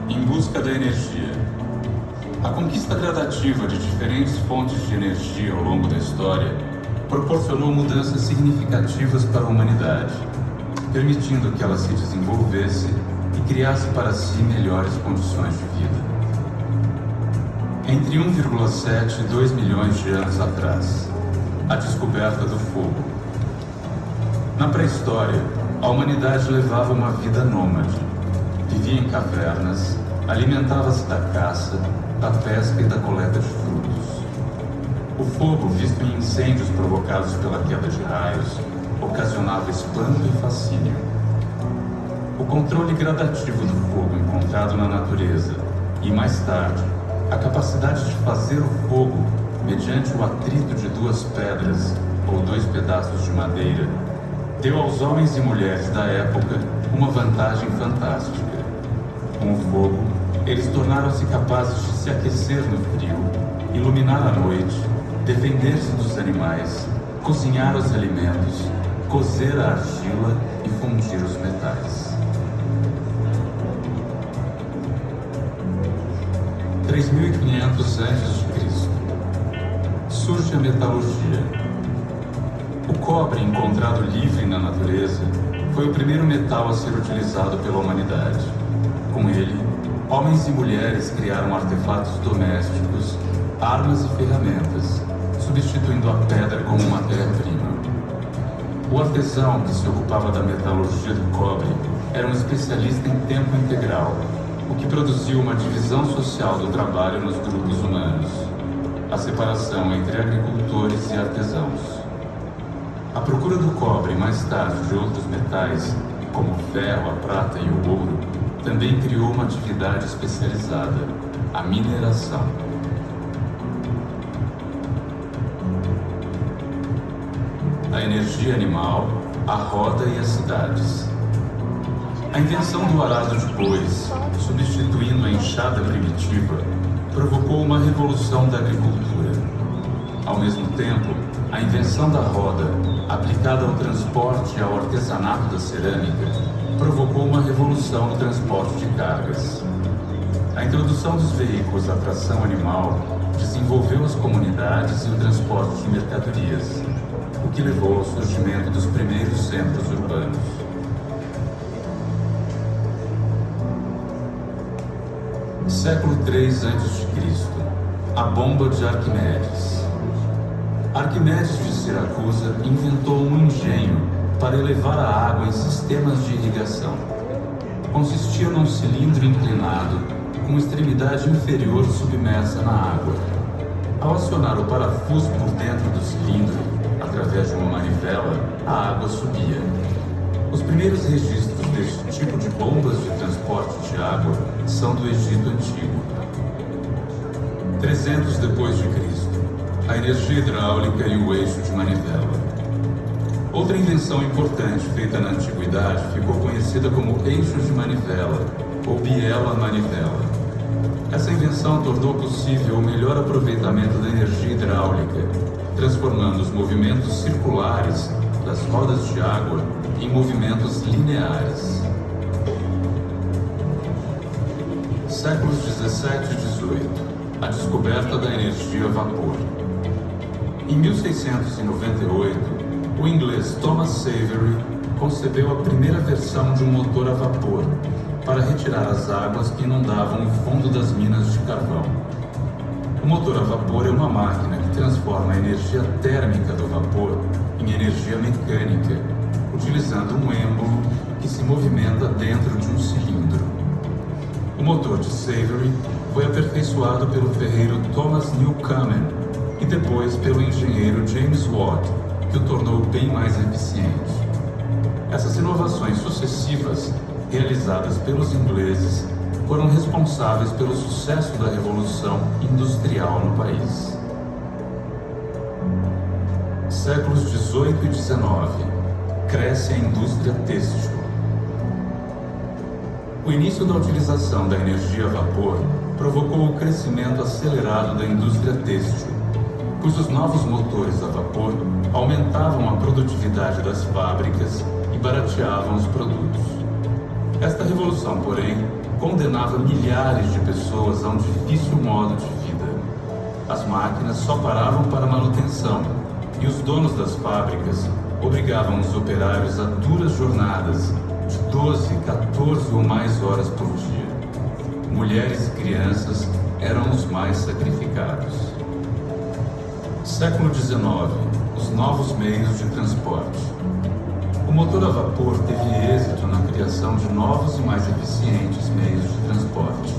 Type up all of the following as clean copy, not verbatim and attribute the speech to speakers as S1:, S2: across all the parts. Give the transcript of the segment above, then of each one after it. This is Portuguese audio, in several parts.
S1: Em busca da energia. A conquista gradativa de diferentes fontes de energia ao longo da história proporcionou mudanças significativas para a humanidade, permitindo que ela se desenvolvesse e criasse para si melhores condições de vida. Entre 1,7 e 2 milhões de anos atrás, a descoberta do fogo. Na pré-história, a humanidade levava uma vida nômade. Vivia em cavernas, alimentava-se da caça, da pesca e da coleta de frutos. O fogo, visto em incêndios provocados pela queda de raios, ocasionava espanto e fascínio. O controle gradativo do fogo encontrado na natureza e, mais tarde, a capacidade de fazer o fogo mediante o atrito de duas pedras ou dois pedaços de madeira deu aos homens e mulheres da época uma vantagem fantástica. Com o fogo, eles tornaram-se capazes de se aquecer no frio, iluminar a noite, defender-se dos animais, cozinhar os alimentos, cozer a argila e fundir os metais. 3.500 a.C. Surge a metalurgia. O cobre encontrado livre na natureza foi o primeiro metal a ser utilizado pela humanidade. Com ele, homens e mulheres criaram artefatos domésticos, armas e ferramentas, substituindo a pedra como matéria-prima. O artesão que se ocupava da metalurgia do cobre era um especialista em tempo integral, o que produziu uma divisão social do trabalho nos grupos humanos, a separação entre agricultores e artesãos. A procura do cobre e mais tarde de outros metais, como o ferro, a prata e o ouro, também criou uma atividade especializada, a mineração. A energia animal, a roda e as cidades. A invenção do arado de bois, substituindo a enxada primitiva, provocou uma revolução da agricultura. Ao mesmo tempo, a invenção da roda, aplicada ao transporte e ao artesanato da cerâmica, provocou uma revolução no transporte de cargas. A introdução dos veículos a tração animal desenvolveu as comunidades e o transporte de mercadorias, o que levou ao surgimento dos primeiros centros urbanos. Século III a.C. A bomba de Arquimedes. Arquimedes de Siracusa inventou um engenho para elevar a água em sistemas de irrigação. Consistia num cilindro inclinado com extremidade inferior submersa na água. Ao acionar o parafuso por dentro do cilindro, através de uma manivela, a água subia. Os primeiros registros deste tipo de bombas de transporte de água são do Egito Antigo. 300 depois de Cristo, a energia hidráulica e o eixo de manivela. Outra invenção importante feita na Antiguidade ficou conhecida como eixo de manivela, ou biela-manivela. Essa invenção tornou possível o melhor aproveitamento da energia hidráulica, transformando os movimentos circulares das rodas de água em movimentos lineares. Séculos 17 e 18. A descoberta da energia a vapor. Em 1698, o inglês Thomas Savery concebeu a primeira versão de um motor a vapor para retirar as águas que inundavam o fundo das minas de carvão. O motor a vapor é uma máquina que transforma a energia térmica do vapor em energia mecânica, utilizando um êmbolo que se movimenta dentro de um cilindro. O motor de Savery foi aperfeiçoado pelo ferreiro Thomas Newcomen e depois pelo engenheiro James Watt, que o tornou bem mais eficiente. Essas inovações sucessivas, realizadas pelos ingleses, foram responsáveis pelo sucesso da Revolução Industrial no país. Séculos 18 e 19. Cresce a indústria têxtil. O início da utilização da energia a vapor provocou o crescimento acelerado da indústria têxtil, pois os novos motores a vapor aumentavam a produtividade das fábricas e barateavam os produtos. Esta revolução, porém, condenava milhares de pessoas a um difícil modo de vida. As máquinas só paravam para manutenção e os donos das fábricas obrigavam os operários a duras jornadas de 12, 14 ou mais horas por dia. Mulheres e crianças eram os mais sacrificados. Século XIX. Os novos meios de transporte. O motor a vapor teve êxito na criação de novos e mais eficientes meios de transporte.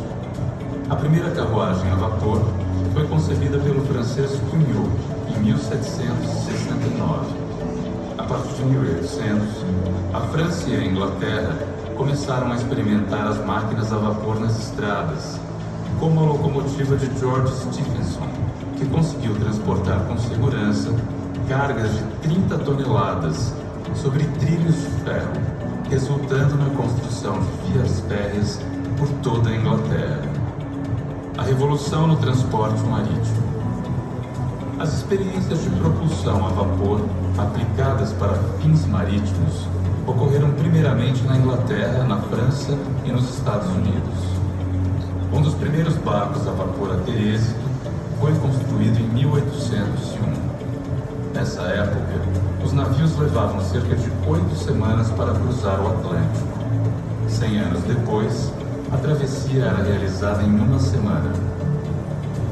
S1: A primeira carruagem a vapor foi concebida pelo francês Cugnot em 1769. A partir de 1800, a França e a Inglaterra começaram a experimentar as máquinas a vapor nas estradas, como a locomotiva de George Stephenson, que conseguiu transportar com segurança cargas de 30 toneladas sobre trilhos de ferro, resultando na construção de vias férreas por toda a Inglaterra. A revolução no transporte marítimo. As experiências de propulsão a vapor aplicadas para fins marítimos ocorreram primeiramente na Inglaterra, na França e nos Estados Unidos. Um dos primeiros barcos a vapor a ter êxito foi construído em 1801. Nessa época, os navios levavam cerca de 8 semanas para cruzar o Atlântico. 100 anos depois, a travessia era realizada em uma semana.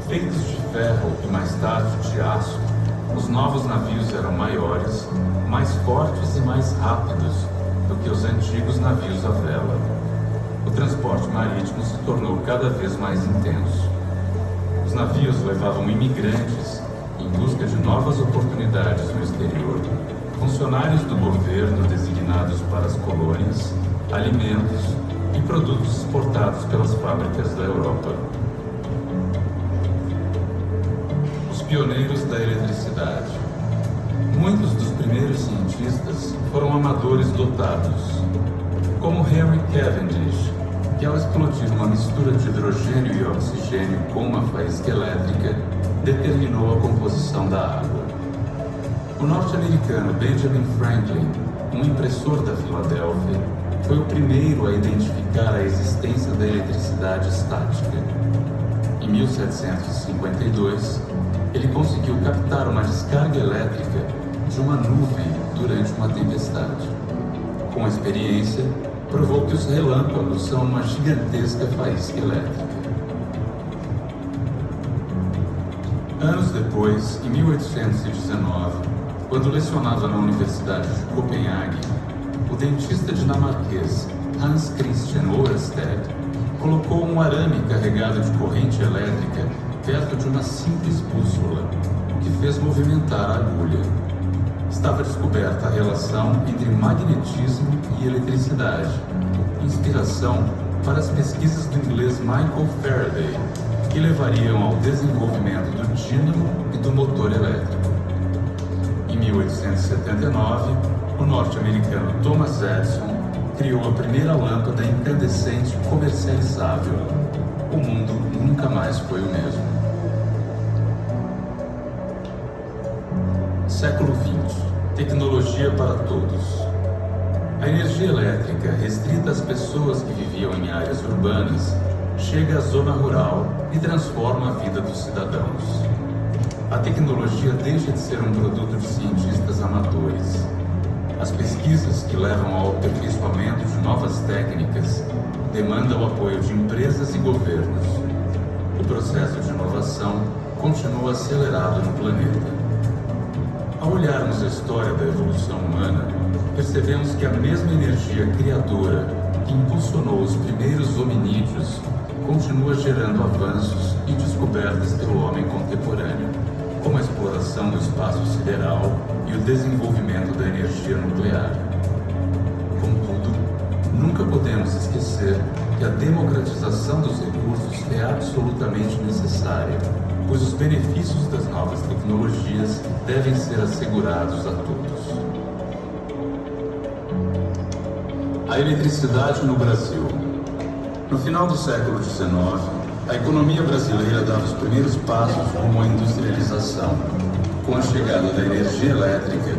S1: Feitos de ferro e mais tarde de aço, os novos navios eram maiores, mais fortes e mais rápidos do que os antigos navios à vela. O transporte marítimo se tornou cada vez mais intenso. Os navios levavam imigrantes em busca de novas oportunidades no exterior, funcionários do governo designados para as colônias, alimentos e produtos exportados pelas fábricas da Europa. Os pioneiros da eletricidade. Muitos dos primeiros cientistas foram amadores dotados, como Henry Cavendish, que ao explodir uma mistura de hidrogênio e oxigênio com uma faísca elétrica, determinou a composição da água. O norte-americano Benjamin Franklin, um impressor da Filadélfia, foi o primeiro a identificar a existência da eletricidade estática. Em 1752, ele conseguiu captar uma descarga elétrica de uma nuvem durante uma tempestade. Com a experiência, provou que os relâmpagos são uma gigantesca faísca elétrica. Anos depois, em 1819, quando lecionava na Universidade de Copenhague, o dentista dinamarquês Hans Christian Oersted colocou um arame carregado de corrente elétrica perto de uma simples bússola, o que fez movimentar a agulha. Estava descoberta a relação entre magnetismo e eletricidade, inspiração para as pesquisas do inglês Michael Faraday, que levariam ao desenvolvimento do dínamo e do motor elétrico. Em 1879, o norte-americano Thomas Edison criou a primeira lâmpada incandescente comercializável. O mundo nunca mais foi o mesmo. Século XX. Tecnologia para todos. A energia elétrica, restrita às pessoas que viviam em áreas urbanas, chega à zona rural e transforma a vida dos cidadãos. A tecnologia deixa de ser um produto de cientistas amadores. As pesquisas que levam ao aperfeiçoamento de novas técnicas demandam o apoio de empresas e governos. O processo de inovação continua acelerado no planeta. Ao olharmos a história da evolução humana, percebemos que a mesma energia criadora que impulsionou os primeiros hominídeos continua gerando avanços e descobertas pelo homem contemporâneo, como a exploração do espaço sideral e o desenvolvimento da energia nuclear. Contudo, nunca podemos esquecer que a democratização dos recursos é absolutamente necessária, pois os benefícios das novas tecnologias devem ser assegurados a todos. A eletricidade no Brasil. No final do século XIX, a economia brasileira dava os primeiros passos rumo à industrialização. Com a chegada da energia elétrica,